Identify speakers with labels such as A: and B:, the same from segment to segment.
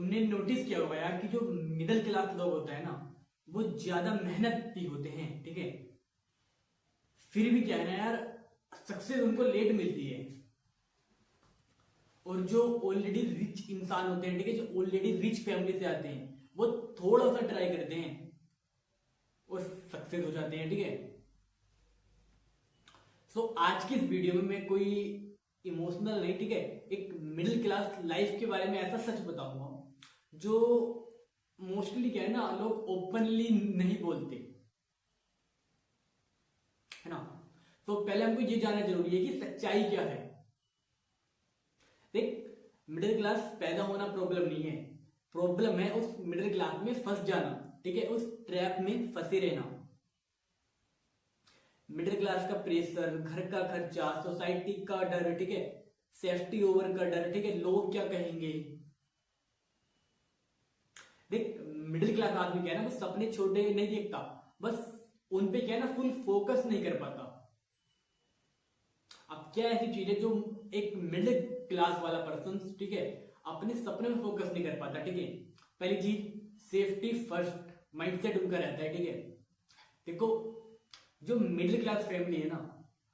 A: तुमने नोटिस किया होगा यार कि जो मिडिल क्लास लोग होता है ना वो ज्यादा मेहनती होते हैं, ठीक है। फिर भी क्या है ना यार, सक्सेस उनको लेट मिलती है। और जो ऑलरेडी रिच इंसान होते हैं, ठीक है, जो ऑलरेडी रिच फैमिली से आते हैं वो थोड़ा सा ट्राई करते हैं और सक्सेस हो जाते हैं, ठीक है। सो आज की इस वीडियो में मैं कोई इमोशनल नहीं, ठीक है, एक मिडिल क्लास लाइफ के बारे में ऐसा सच बताऊंगा जो मोस्टली क्या है ना लोग ओपनली नहीं बोलते, है ना। तो पहले हमको ये जानना जरूरी है कि सच्चाई क्या है। देख, मिडिल क्लास पैदा होना प्रॉब्लम नहीं है, प्रॉब्लम है उस मिडिल क्लास में फंस जाना, ठीक है, उस ट्रैप में फंसे रहना। मिडिल क्लास का प्रेशर, घर का खर्चा, सोसाइटी का डर, ठीक है, सेफ्टी ओवर का डर, ठीक है, लोग क्या कहेंगे। देख, मिडिल क्लास आदमी क्या है ना वो सपने छोटे नहीं देखता, बस उन पे क्या है ना फुल फोकस नहीं कर पाता। अब क्या ऐसी चीज है जो एक मिडिल क्लास वाला पर्सन, ठीक है, अपने सपने में फोकस नहीं कर पाता, ठीक है। पहली चीज, सेफ्टी फर्स्ट माइंडसेट उनका रहता है, ठीक है। देखो, जो मिडिल क्लास फैमिली है ना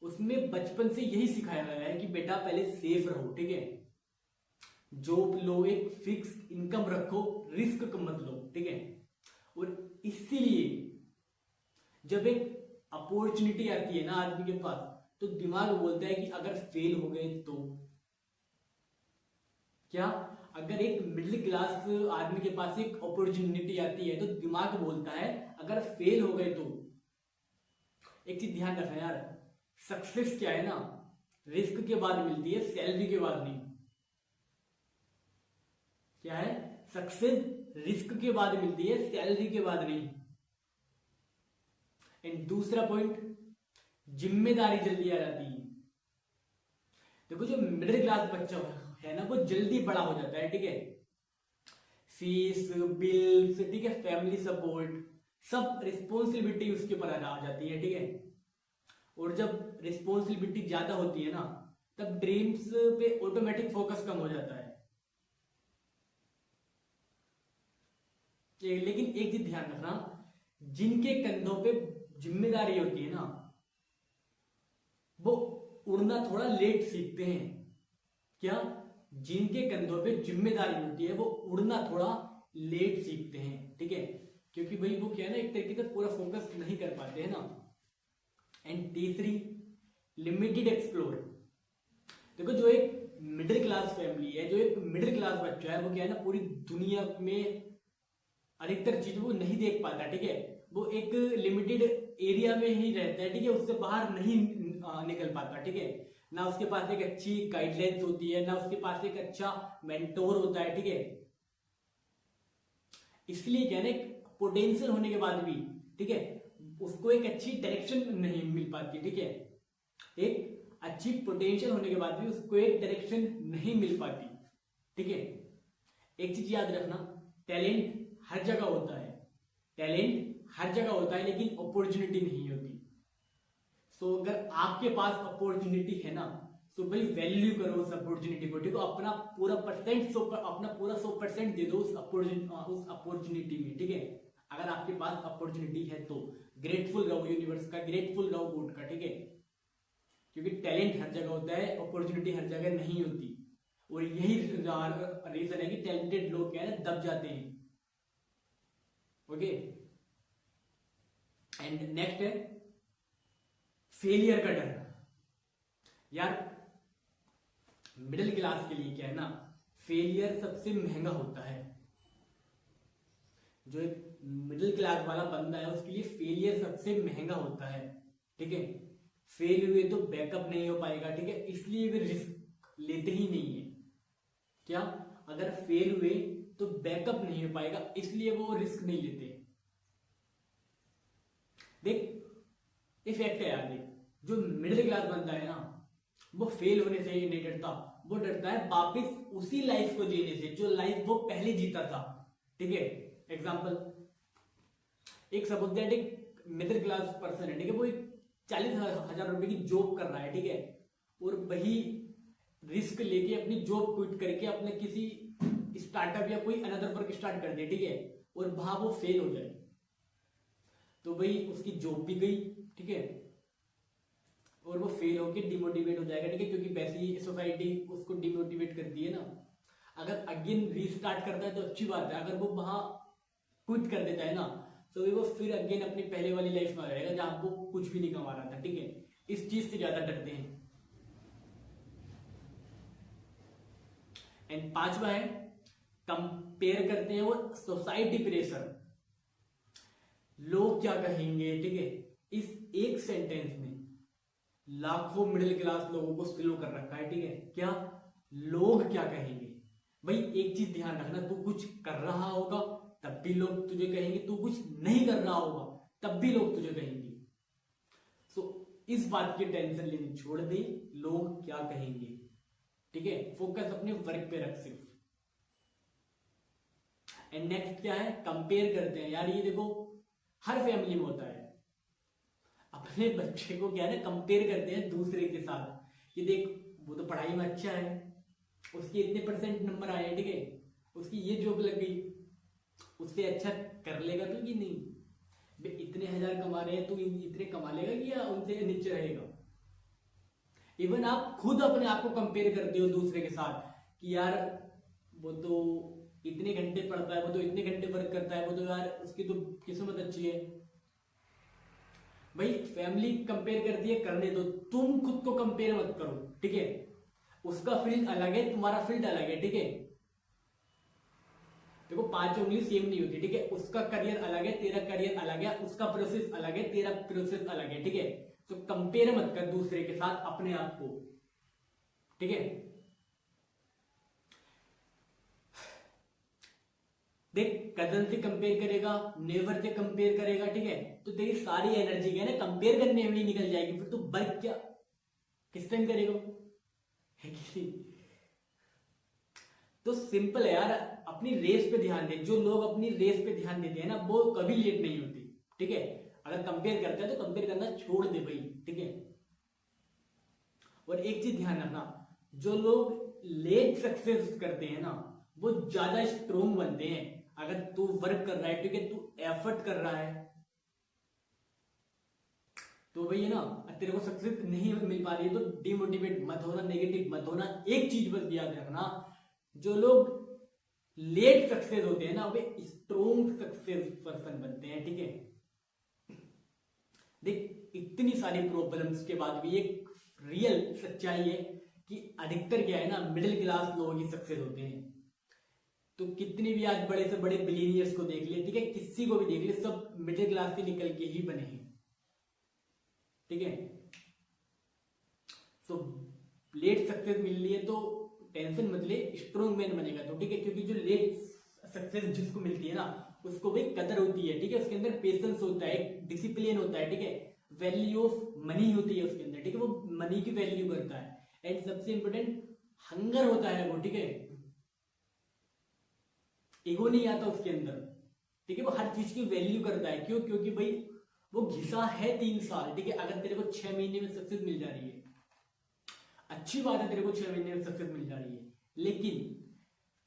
A: उसमें बचपन से यही सिखाया गया है कि बेटा पहले सेफ रहो, ठीक है, जॉब लो, एक फिक्स इनकम रखो, रिस्क मत लो, ठीक है। और इसीलिए जब एक अपॉर्चुनिटी आती है ना आदमी के पास तो दिमाग बोलता है कि अगर फेल हो गए तो क्या। अगर एक मिडिल क्लास आदमी के पास एक अपॉर्चुनिटी आती है तो दिमाग बोलता है अगर फेल हो गए तो। एक चीज ध्यान रखना यार, सक्सेस क्या है ना रिस्क के बाद मिलती है, सैलरी के बाद नहीं। क्या है, सक्सेस रिस्क के बाद मिलती है, सैलरी के बाद नहीं। एंड दूसरा पॉइंट, जिम्मेदारी जल्दी आ जाती है। देखो, जो मिडिल क्लास बच्चा है ना वो जल्दी बड़ा हो जाता है, ठीक है। फीस, बिल्स, ठीक है, फैमिली सपोर्ट, सब रिस्पॉन्सिबिलिटी उसके ऊपर आ जाती है, ठीक है। और जब रिस्पॉन्सिबिलिटी ज्यादा होती है ना तब ड्रीम्स पे ऑटोमेटिक फोकस कम हो जाता है। लेकिन एक चीज ध्यान रखना, जिनके कंधों पे जिम्मेदारी होती है ना वो उड़ना थोड़ा लेट सीखते हैं। क्या, जिनके कंधों पे जिम्मेदारी होती है वो उड़ना थोड़ा लेट सीखते हैं, ठीक है, क्योंकि भाई वो क्या है ना एक तरीके से पूरा फोकस नहीं कर पाते हैं ना। एंड तीसरी, लिमिटेड एक्सप्लोर। देखो, जो एक मिडिल क्लास फैमिली है, जो एक मिडिल क्लास बच्चा है वो क्या है ना पूरी दुनिया में अधिकतर चीज वो नहीं देख पाता, ठीक है। वो एक लिमिटेड एरिया में ही रहता है, ठीक है, उससे बाहर नहीं निकल पाता, ठीक है। ना उसके पास एक अच्छी गाइडलाइंस होती है, ना उसके पास एक अच्छा मेंटोर होता है, ठीक है। इसलिए क्या है ना एक पोटेंशियल होने के बाद भी, ठीक है, उसको एक अच्छी डायरेक्शन नहीं मिल पाती, ठीक है। एक अच्छी पोटेंशियल होने के बाद भी उसको एक डायरेक्शन नहीं मिल पाती, ठीक है। एक चीज याद रखना, टैलेंट हर जगह होता है, टैलेंट हर जगह होता है लेकिन अपॉर्चुनिटी नहीं होती। सो अगर आपके पास अपॉर्चुनिटी है ना तो भाई वैल्यू करो उस अपॉर्चुनिटी को, ठीक है। अपना पूरा परसेंट, अपना पूरा 100% दे दो उस अपॉर्चुनिटी में, ठीक है। अगर आपके पास अपॉर्चुनिटी है तो ग्रेटफुल रहो यूनिवर्स का, ग्रेटफुल रहो गॉड का, ठीक है। क्योंकि टैलेंट हर जगह होता है, अपॉर्चुनिटी हर जगह नहीं होती। और यही रीजन है कि टैलेंटेड लोग क्या है दब जाते हैं, ओके। एंड नेक्स्ट है फेलियर का डर। यार, मिडिल क्लास के लिए क्या है ना फेलियर सबसे महंगा होता है। जो एक मिडिल क्लास वाला बंदा है उसके लिए फेलियर सबसे महंगा होता है, ठीक है। फेल हुए तो बैकअप नहीं हो पाएगा, ठीक है, इसलिए वे रिस्क लेते ही नहीं है। क्या, अगर फेल हुए तो बैकअप नहीं हो पाएगा इसलिए वो रिस्क नहीं लेते। देख, इफेक्ट है यार, देख, जो मिडिल क्लास बंदा है ना वो फेल होने से नहीं डरता, वो डरता है वापिस उसी लाइफ को जीने से जो लाइफ वो पहले जीता था, ठीक है। एग्जाम्पल, एक सपोज दैट एक मिडिल क्लास पर्सन है, ठीक है, वो एक 40,000 रुपए की जॉब कर रहा है, ठीक है, और वही रिस्क लेके अपनी जॉब क्विट करके अपने किसी स्टार्टअप या कोई अनदर वर्क स्टार्ट कर दे, ठीक है, और वहां वो फेल हो जाए, तो भाई उसकी जॉब भी गई, ठीक है, और वो फेल होके डिमोटिवेट हो जाएगा, ठीक है, क्योंकि वैसे ही सोसाइटी उसको डिमोटिवेट करती है ना। अगर अगेन रीस्टार्ट करता है तो अच्छी बात है, अगर वो वहां क्विट कर देता है ना, तो वो फिर अगेन अपनी पहले वाली लाइफ में आ जाएगा जहां वो कुछ भी नहीं कमा रहा था, ठीक है। इस चीज से ज्यादा डरते हैं। एंड पांचवा है कंपेयर करते हैं वो सोसाइटी प्रेशर, लोग क्या कहेंगे, ठीक है। इस एक सेंटेंस में लाखों मिडिल क्लास लोगों को स्लो कर रखा है, ठीक है। क्या लोग क्या कहेंगे? भाई एक चीज ध्यान रखना, तू कुछ कर रहा होगा तब भी लोग तुझे कहेंगे, तू कुछ नहीं कर रहा होगा तब भी लोग तुझे कहेंगे। सो इस बात की टेंशन लेनी छोड़ दे, लोग क्या कहेंगे, ठीक है। फोकस अपने वर्क पे रख सिर्फ। एंड नेक्स्ट क्या है, कंपेयर करते हैं। यार ये देखो हर फैमिली में होता है, अपने बच्चे को क्या है ना कंपेयर करते हैं दूसरे के साथ, कि देख वो तो पढ़ाई में अच्छा है, उसके इतने परसेंट नंबर आए, ठीक है, उसकी ये जॉब लग गई, उससे अच्छा कर लेगा तू कि नहीं, इतने हजार कमा रहे हैं तू इतने कमा लेगा कि या उनसे नीचे रहेगा। इवन आप खुद अपने आप को कंपेयर करते हो दूसरे के साथ कि यार वो तो इतने घंटे पढ़ता है, वो तो इतने घंटे वर्क करता है, वो तो यार उसकी तो किस्मत अच्छी है। भाई फैमिली कंपेयर करती है, करने दो, तुम खुद को कंपेयर मत करो, ठीक है। उसका फील्ड अलग है, तुम्हारा फील्ड अलग है, ठीक है। देखो 5 उंगली सेम नहीं होती, ठीक है। उसका करियर अलग है, तेरा करियर अलग है, उसका प्रोसेस अलग है, तेरा प्रोसेस अलग है, ठीक है। तो कंपेयर मत कर दूसरे के साथ अपने आप को, ठीक है। देख कजन से कंपेयर करेगा, नेवर से कंपेयर करेगा, ठीक है, तो तेरी सारी एनर्जी क्या है ना कंपेयर करने में ही निकल जाएगी, फिर तो वर्क क्या किस टाइम करेगा, है कि नहीं। तो सिंपल है यार, अपनी रेस पे ध्यान दे। जो लोग अपनी रेस पे ध्यान देते हैं ना वो कभी लेट नहीं होती, ठीक है। अगर कंपेयर करते हैं तो कंपेयर करना छोड़ दे भाई, ठीक है। और एक चीज ध्यान रखना, जो लोग लेट सक्सेस करते हैं ना वो ज्यादा स्ट्रोंग बनते हैं। अगर तू वर्क कर रहा है, ठीक है, तू एफर्ट कर रहा है, तो भाई है ना तेरे को सक्सेस नहीं मिल पा रही है तो डिमोटिवेट मत होना, नेगेटिव मत होना। एक चीज बस याद रखना, जो लोग लेट सक्सेस होते हैं ना वे स्ट्रोंग सक्सेस पर्सन बनते हैं, ठीक है। देख इतनी सारी प्रॉब्लम्स के बाद भी एक रियल सच्चाई है कि अधिकतर क्या है ना मिडिल क्लास लोग ही सक्सेस होते हैं। तो कितनी भी आज बड़े से बड़े बिलियनियर्स को देख ले, ठीक है, किसी को भी देख ले, सब मिडिल क्लास से निकल के ही बने हैं, ठीक है। तो लेट सक्सेस मिल रही है तो टेंशन मत ले, स्ट्रॉन्ग मैन बनेगा तो, ठीक है। क्योंकि जो लेट सक्सेस जिसको मिलती है ना उसको भी कदर होती है, ठीक है। उसके अंदर पेशेंस होता है, डिसिप्लिन होता है, ठीक है। वैल्यू ऑफ मनी होती है उसके अंदर, ठीक है, वो मनी की वैल्यू करता है। एंड सबसे इंपोर्टेंट हंगर होता है वो, ठीक है। ईगो नहीं आता उसके अंदर, ठीक है। वो हर चीज की वैल्यू करता है, क्यों? क्योंकि भाई वो घिसा है 3 साल, ठीक है। अगर तेरे को 6 महीने में सक्सेस मिल जा रही है, अच्छी बात है, तेरे को 6 महीने में सक्सेस मिल जा रही है, लेकिन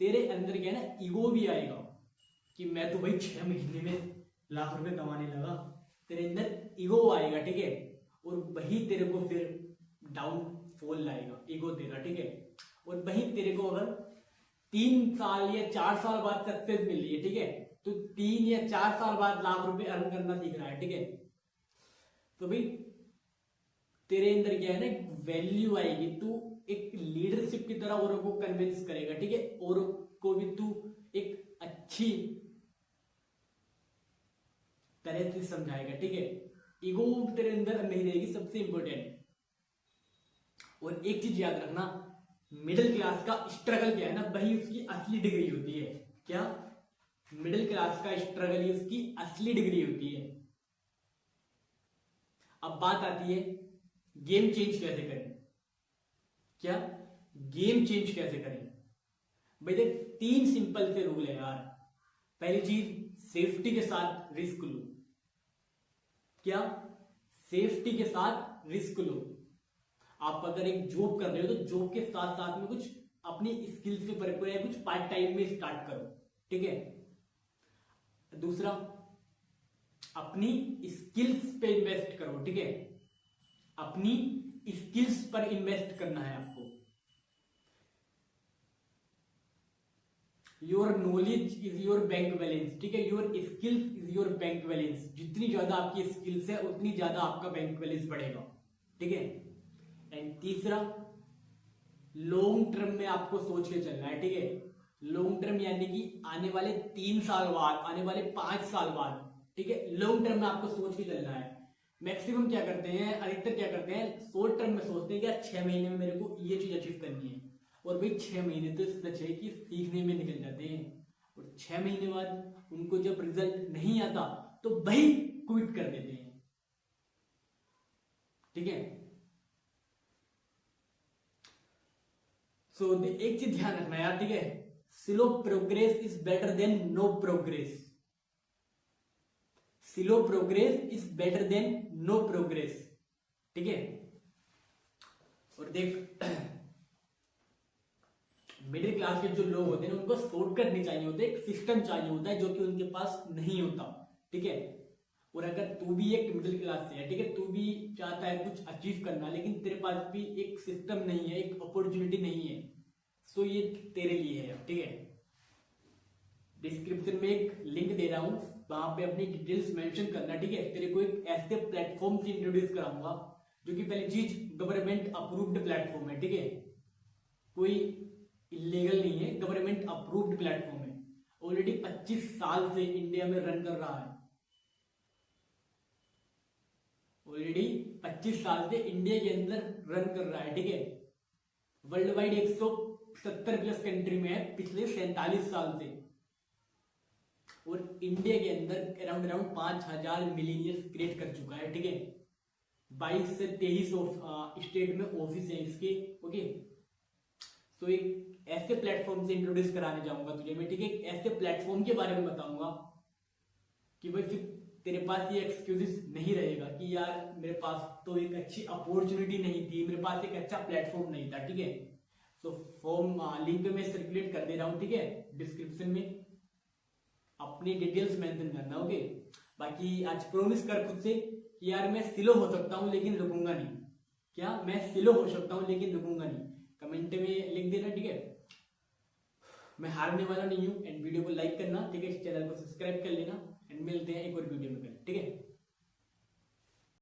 A: तेरे अंदर क्या है ना ईगो भी आएगा कि मैं तो भाई 6 महीने में लाख रुपए कमाने लगा। तेरे अंदर ईगो आएगा, ठीक है, और वही तेरे को फिर डाउनफॉल लाएगा, ईगो तेरा, ठीक है। और वही तेरे को अगर 3 साल या 4 साल बाद सक्सेस मिल रही है, ठीक है, तो 3 या 4 साल बाद लाख रुपए अर्न करना सीख रहा है, ठीक है, तो भाई तेरे अंदर क्या है ना वैल्यू आएगी। तू एक लीडरशिप की तरह औरों को कन्विंस करेगा, ठीक है, औरों को भी तू एक अच्छी तरह से समझाएगा, ठीक है। ईगो तेरे अंदर नहीं रहेगी, सबसे इंपॉर्टेंट। और एक चीज याद रखना, मिडिल क्लास का स्ट्रगल क्या है ना वही उसकी असली डिग्री होती है। क्या? मिडिल क्लास का स्ट्रगल ही उसकी असली डिग्री होती है। अब बात आती है गेम चेंज कैसे करें। क्या? गेम चेंज कैसे करें? भाई देख 3 सिंपल से रूल है यार। पहली चीज, सेफ्टी के साथ रिस्क लो। क्या? सेफ्टी के साथ रिस्क लो। आप अगर एक जॉब कर रहे हो तो जॉब के साथ साथ में कुछ अपनी स्किल से फर्क पड़े, कुछ पार्ट टाइम में स्टार्ट करो, ठीक है। दूसरा, अपनी स्किल्स पे इन्वेस्ट करो, ठीक है। अपनी स्किल्स पर इन्वेस्ट करना है आपको। Your knowledge is your bank balance, ठीक है। Your skills is your bank balance. जितनी ज्यादा आपकी स्किल्स है उतनी ज्यादा आपका बैंक बैलेंस बढ़ेगा, ठीक है। एंड तीसरा, लॉन्ग टर्म में आपको सोच के चलना है, ठीक है। लॉन्ग टर्म यानी कि आने वाले 3 साल बाद, आने वाले 5 साल बाद, ठीक है। लॉन्ग टर्म में आपको सोच के चलना है। मैक्सिमम क्या करते हैं, अधिकतर क्या करते हैं, शॉर्ट टर्म में सोचते हैं कि 6 महीने में मेरे को ये चीज अचीव करनी है, और भाई 6 महीने तो सच है कि सीखने में निकल जाते हैं, और 6 महीने बाद उनको जब रिजल्ट नहीं आता तो भाई क्विट कर देते हैं, ठीक है। सो एक चीज ध्यान रखना यार, ठीक है। Slow progress is better than no progress. Slow progress is better than no progress, ठीक है। और देख, मिडिल क्लास के जो लोग होते हैं उनको शॉर्टकट नहीं चाहिए होता, एक सिस्टम चाहिए होता है जो कि उनके पास नहीं होता, ठीक है। और अगर तू भी एक मिडिल क्लास से है, ठीक है, तू भी चाहता है कुछ अचीव करना, लेकिन तेरे पास भी एक सिस्टम नहीं है, एक अपॉर्चुनिटी नहीं है, सो ये तेरे लिए है, ठीक है। डिस्क्रिप्शन में एक लिंक दे रहा हूं, वहां पे अपनी डिटेल्स मेंशन करना, ठीक है। तेरे को एक ऐसे प्लेटफॉर्म से इंट्रोड्यूस कराऊंगा जो कि पहली चीज गवर्नमेंट अप्रूव्ड प्लेटफॉर्म है, ठीक है। कोई इलीगल नहीं है, गवर्नमेंट अप्रूव्ड प्लेटफॉर्म है। ऑलरेडी 25 साल से इंडिया में रन कर रहा है, ऑलरेडी 25 साल से इंडिया के अंदर रन कर रहा है, ठीक है। वर्ल्ड वाइड 170 प्लस कंट्री में है पिछले 47 साल से, और इंडिया के अंदर अराउंड 5000 मिलीनियर्स क्रिएट कर चुका है, ठीक है। 22 से 23 स्टेट में ऑफिस है इसके, ओके। तो एक ऐसे प्लेटफॉर्म से इंट्रोड्यूस कराने जाऊंगा तुझे मैं, ठीक है। ऐसे प्लेटफॉर्म के बारे में बताऊंगा कि भाई फिर तेरे पास ये एक्सक्यूजेस नहीं रहेगा कि यार मेरे पास तो एक अच्छी अपॉर्चुनिटी नहीं थी, मेरे पास एक अच्छा प्लेटफॉर्म नहीं था, ठीक है। तो फॉर्म लिंक में सर्कुलेट कर दे रहा हूं, ठीक है, डिस्क्रिप्शन में। अपनी डिटेल्स मेंशन करना, ओके। बाकी आज प्रॉमिस कर खुद से कि यार मैं स्लो हो सकता हूं लेकिन रुकूंगा नहीं। क्या मैं स्लो हो सकता हूं लेकिन रुकूंगा नहीं, कमेंट में लिख देना, ठीक है। मैं हारने वाला नहीं हूं। एंड वीडियो को लाइक करना, ठीक है, चैनल को सब्सक्राइब कर लेना, एंड मिलते हैं एक और वीडियो में, ठीक है।